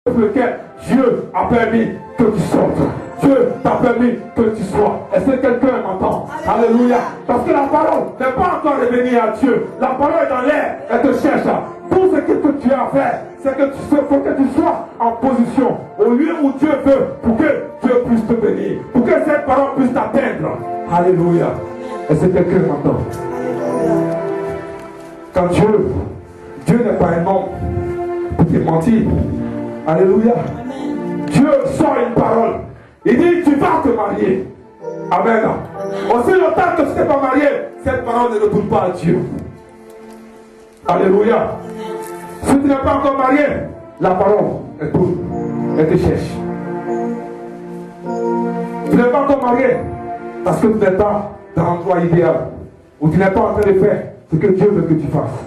pour lequel Dieu a permis que tu sortes. Dieu t'a permis que tu sois. Est-ce que quelqu'un m'entend? Alléluia. Parce que la parole n'est pas encore revenue à Dieu. La parole est dans l'air. Elle te cherche. Tout ce que tu as à faire, c'est que faut que tu sois en position au lieu où Dieu veut pour que Dieu puisse te bénir. Pour que cette parole puisse t'atteindre. Alléluia. Est-ce que quelqu'un m'entend? Quand Dieu n'est pas un homme pour te mentir. Alléluia. Dieu sort une parole. Il dit, tu vas te marier. Amen. Aussi longtemps que tu n'es pas marié, cette parole ne retourne pas à Dieu. Alléluia. Si tu n'es pas encore marié, la parole, elle tourne. Elle te cherche. Tu n'es pas encore marié parce que tu n'es pas dans l'endroit idéal. Ou tu n'es pas en train de faire ce que Dieu veut que tu fasses.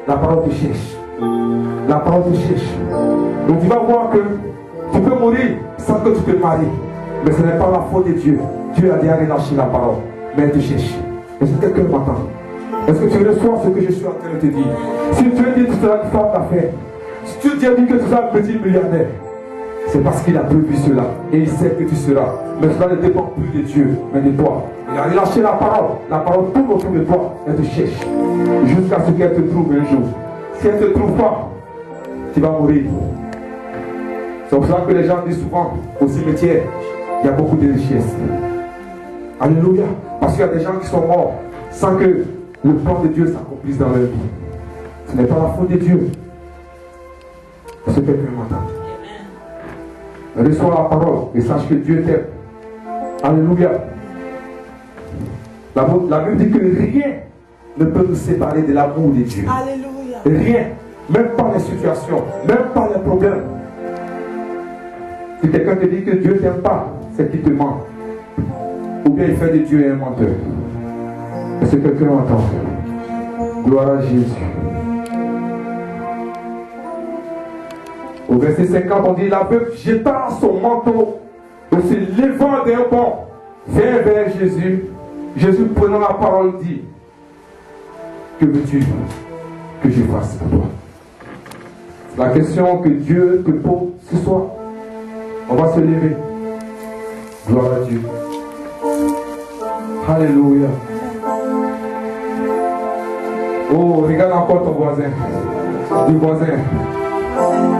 La parole te cherche. La parole te cherche. Donc tu vas voir que tu peux mourir sans que tu te maries. Mais ce n'est pas la faute de Dieu. Dieu a déjà relâché la parole. Mais elle te cherche. Est-ce que quelqu'un m'entend? Est-ce que tu reçois ce que je suis en train de te dire? Si Dieu dit que tu seras une femme d'affaires, si Dieu dit que tu seras un petit millionnaire, c'est parce qu'il a prévu cela. Et il sait que tu seras. Mais cela ne dépend plus de Dieu, mais de toi. Il a relâché la parole. La parole tourne autour de toi. Elle te cherche. Jusqu'à ce qu'elle te trouve un jour. Si elle ne te trouve pas, tu vas mourir. C'est pour ça que les gens disent souvent au cimetière, il y a beaucoup de richesses. Alléluia. Parce qu'il y a des gens qui sont morts sans que le plan de Dieu s'accomplisse dans leur vie. Ce n'est pas la faute de Dieu. C'est ce que quelqu'un m'entend. Reçois la parole et sache que Dieu t'aime. Alléluia. La Bible dit que rien ne peut nous séparer de l'amour de Dieu. Alléluia. Rien. Même pas les situations, même pas les problèmes. Si quelqu'un te dit que Dieu ne t'aime pas, c'est qu'il te ment. Ou bien il fait de Dieu un menteur. Est-ce que quelqu'un entend? Gloire à Jésus. Au verset 50, on dit, la veuve jetant son manteau et se levant d'un bond vers Jésus. Jésus prenant la parole dit, que veux-tu que je fasse pour toi? C'est la question que Dieu te pose ce soir. On va se lever. Gloire à Dieu. Alléluia. Oh, regarde encore ton voisin. Dis voisin.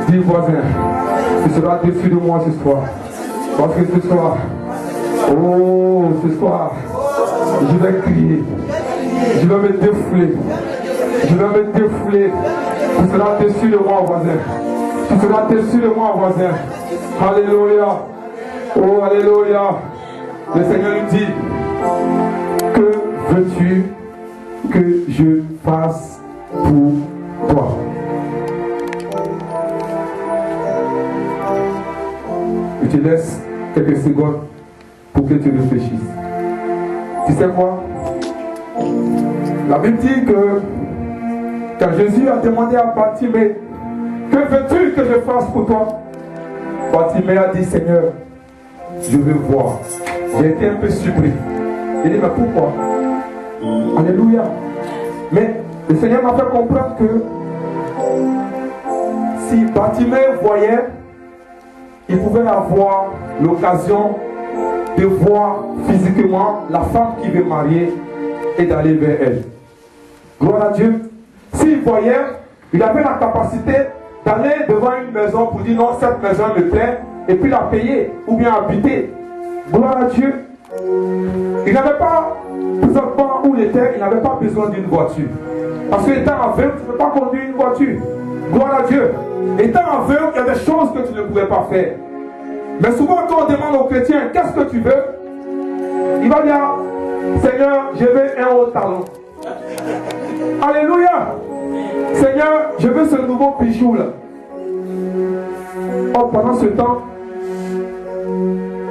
Dis voisin. Tu seras déçu de moi ce soir. Parce que ce soir, oh, ce soir, je vais crier. Je vais me défouler. Je vais me défouler. Tu seras déçu de moi, voisin. Tu seras déçu de moi, voisin. Alléluia. Oh, alléluia. Le Seigneur nous dit, que veux-tu que je fasse pour toi? Je te laisse quelques secondes pour que tu réfléchisses. Tu sais quoi? La Bible dit que quand Jésus a demandé à Bartimée, que veux-tu que je fasse pour toi? Bartimée a dit, Seigneur, je veux voir. J'ai été un peu surpris. Il dit, mais pourquoi? Alléluia. Mais le Seigneur m'a fait comprendre que si Bartimée voyait, il pouvait avoir l'occasion de voir physiquement la femme qui veut marier et d'aller vers elle. Gloire à Dieu. S'il voyait, il avait la capacité d'aller devant une maison pour dire non, cette maison me plaît, et puis la payer ou bien habiter. Gloire à Dieu. Il n'avait pas, présentement où il était, il n'avait pas besoin d'une voiture. Parce qu'étant aveugle, tu ne peux pas conduire une voiture. Gloire à Dieu. Étant aveugle, il y a des choses que tu ne pouvais pas faire. Mais souvent, quand on demande aux chrétiens, qu'est-ce que tu veux? Il va dire, Seigneur, je veux un haut talon. Alléluia. Seigneur, je veux ce nouveau bijou là. Oh, pendant ce temps,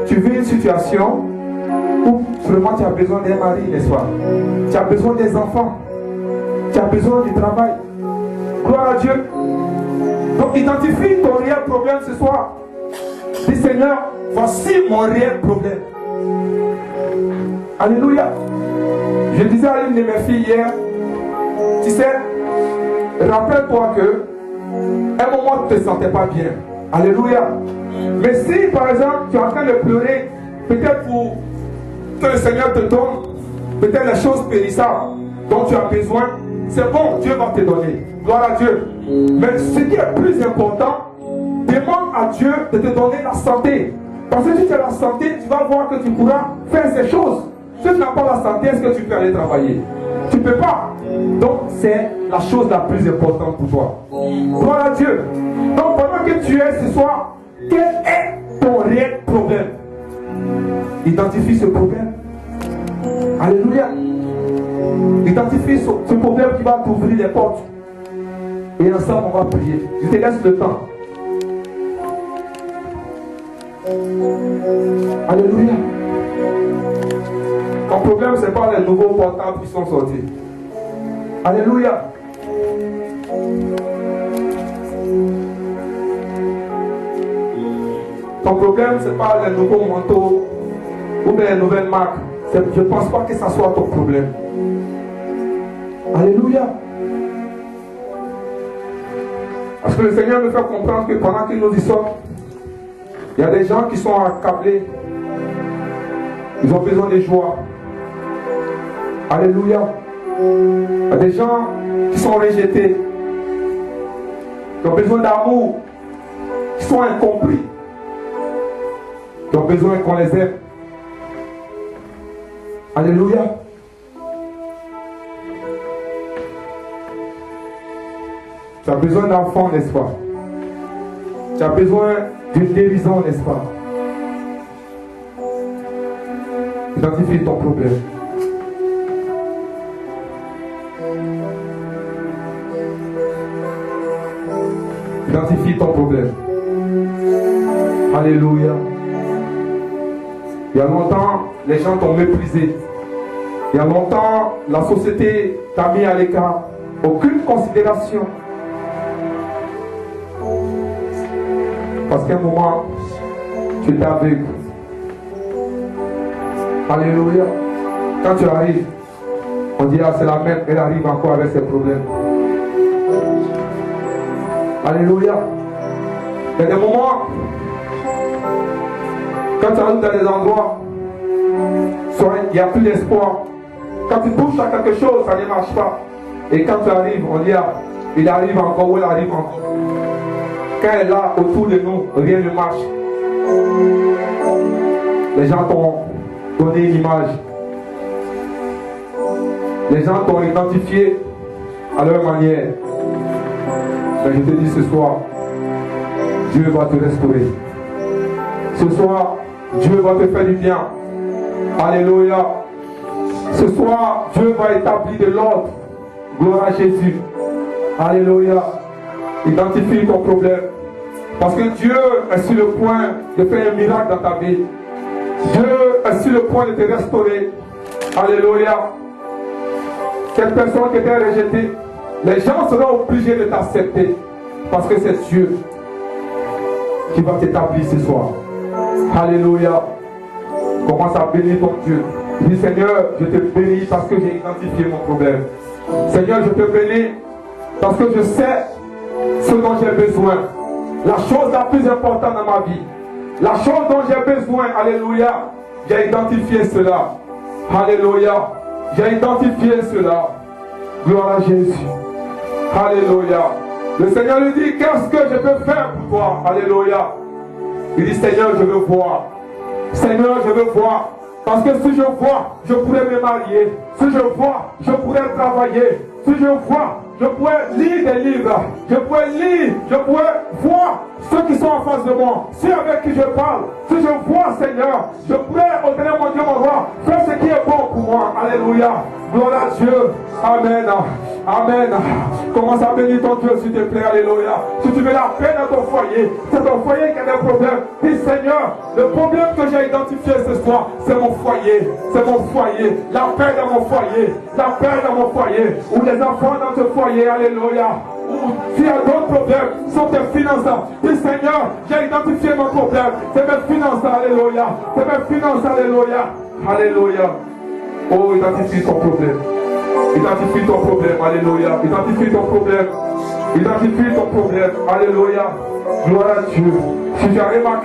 tu vis une situation où vraiment tu as besoin d'un mari, n'est-ce pas? Tu as besoin des enfants. Tu as besoin du travail. Gloire à Dieu. Donc identifie ton réel problème ce soir. Dis Seigneur, voici mon réel problème. Alléluia. Je disais à une de mes filles hier, tu sais, rappelle-toi que un moment tu ne te sentais pas bien. Alléluia. Mais si par exemple tu es en train de pleurer, peut-être pour que le Seigneur te donne peut-être la chose périssables dont tu as besoin, c'est bon, Dieu va te donner. Gloire à Dieu. Mais ce qui est plus important, demande à Dieu de te donner la santé. Parce que si tu as la santé, tu vas voir que tu pourras faire ces choses. Si tu n'as pas la santé, est-ce que tu peux aller travailler? Tu ne peux pas. Donc c'est la chose la plus importante pour toi. Gloire à Dieu. Donc pendant que tu es ce soir, quel est ton réel problème? Identifie ce problème. Alléluia. Identifie ce problème qui va t'ouvrir les portes. Et ensemble on va prier. Je te laisse le temps. Alléluia. Ton problème, ce n'est pas les nouveaux portables qui sont sortis. Alléluia. Ton problème, ce n'est pas les nouveaux manteaux ou bien les nouvelles marques. Je ne pense pas que ça soit ton problème. Alléluia. Parce que le Seigneur me fait comprendre que pendant que nous y sommes, il y a des gens qui sont accablés. Ils ont besoin de joie. Alléluia. Il y a des gens qui sont rejetés. Qui ont besoin d'amour. Qui sont incompris. Qui ont besoin qu'on les aime. Alléluia. Tu as besoin d'enfants, n'est-ce pas? Tu as besoin d'une guérison, n'est-ce pas? Identifie ton problème. Identifie ton problème. Alléluia. Il y a longtemps, les gens t'ont méprisé. Il y a longtemps, la société t'a mis à l'écart. Aucune considération. Parce qu'à un moment, tu étais aveugle. Alléluia. Quand tu arrives, on dit, ah, c'est la même, elle arrive encore avec ses problèmes. Alléluia. Il y a des moments, quand tu arrives dans des endroits, il n'y a plus d'espoir. Quand tu touches à quelque chose, ça ne marche pas. Et quand tu arrives, on dit, ah, il arrive encore ou elle arrive encore. Quand elle est là, autour de nous, rien ne marche. Les gens t'ont donné une image. Les gens t'ont identifié à leur manière. Mais je te dis ce soir, Dieu va te restaurer. Ce soir, Dieu va te faire du bien. Alléluia. Ce soir, Dieu va établir de l'ordre. Gloire à Jésus. Alléluia. Identifie ton problème. Parce que Dieu est sur le point de faire un miracle dans ta vie. Dieu est sur le point de te restaurer. Alléluia. Cette personne qui était rejetée, les gens seront obligés de t'accepter. Parce que c'est Dieu qui va t'établir ce soir. Alléluia. Commence à bénir ton Dieu. Dis Seigneur, je te bénis parce que j'ai identifié mon problème. Seigneur, je te bénis parce que je sais ce dont j'ai besoin. La chose la plus importante dans ma vie. La chose dont j'ai besoin. Alléluia. J'ai identifié cela. Alléluia. J'ai identifié cela. Gloire à Jésus. Alléluia. Le Seigneur lui dit, qu'est-ce que je peux faire pour toi? Alléluia. Il dit, Seigneur, je veux voir. Seigneur, je veux voir. Parce que si je vois, je pourrais me marier. Si je vois, je pourrais travailler. Si je vois, je pourrais lire des livres. Je pourrais lire, je pourrais voir ceux qui sont en face de moi. Si avec qui je parle, si je vois, Seigneur, je pourrais, au dernier mon Dieu, mon roi, faire ce qui est bon pour moi. Alléluia. Gloire à Dieu. Amen. Amen. Commence à bénir ton Dieu, s'il te plaît. Alléluia. Si tu veux la paix dans ton foyer, c'est ton foyer qui a des problèmes. Dis Seigneur, le problème que j'ai identifié ce soir, c'est mon foyer. C'est mon foyer. La paix dans mon foyer. La paix dans mon foyer. Ou les enfants dans ce foyer. Alléluia. Ou s'il y a d'autres problèmes, sont tes finances. Dis Seigneur, j'ai identifié mon problème. C'est mes finances. Alléluia. C'est mes finances. Alléluia. Alléluia. Oh, identifie ton problème. Identifie ton problème. Alléluia. Identifie ton problème. Identifie ton problème. Alléluia. Gloire à Dieu. Si tu as remarqué